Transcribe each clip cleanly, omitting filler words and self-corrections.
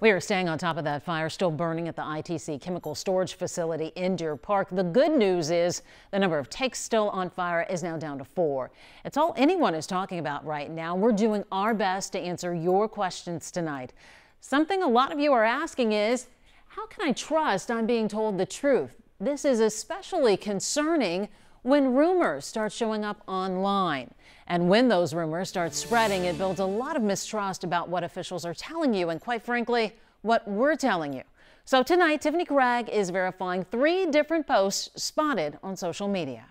We are staying on top of that fire still burning at the ITC chemical storage facility in Deer Park. The good news is the number of takes still on fire is now down to 4. It's all anyone is talking about right now. We're doing our best to answer your questions tonight. Something a lot of you are asking is, how can I trust I'm being told the truth? This is especially concerning when rumors start showing up online. And when those rumors start spreading, it builds a lot of mistrust about what officials are telling you and, quite frankly, what we're telling you. So tonight, Tiffany Craig is verifying 3 different posts spotted on social media.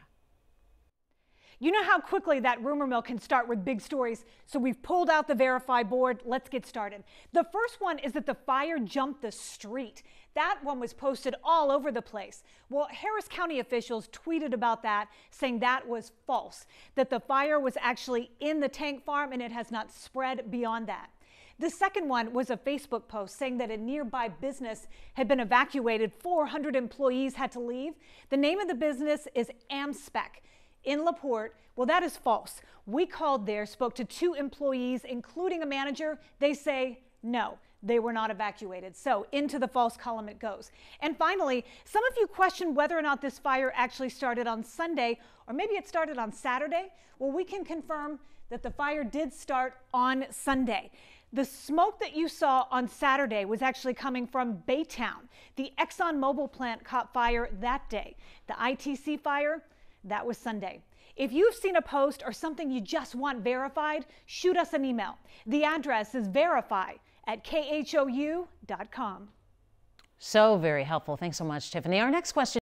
You know how quickly that rumor mill can start with big stories, so we've pulled out the verify board. Let's get started. The first one is that the fire jumped the street. That one was posted all over the place. Well, Harris County officials tweeted about that, saying that was false, that the fire was actually in the tank farm and it has not spread beyond that. The second one was a Facebook post saying that a nearby business had been evacuated. 400 employees had to leave. The name of the business is Amspec in LaPorte. Well, that is false. We called there, spoke to 2 employees, including a manager. They say no, they were not evacuated. So into the false column it goes. And finally, some of you questioned whether or not this fire actually started on Sunday, or maybe it started on Saturday. Well, we can confirm that the fire did start on Sunday. The smoke that you saw on Saturday was actually coming from Baytown. The ExxonMobil plant caught fire that day. The ITC fire, that was Sunday. If you've seen a post or something you just want verified, shoot us an email. The address is verify@khou.com. So very helpful. Thanks so much, Tiffany. Our next question.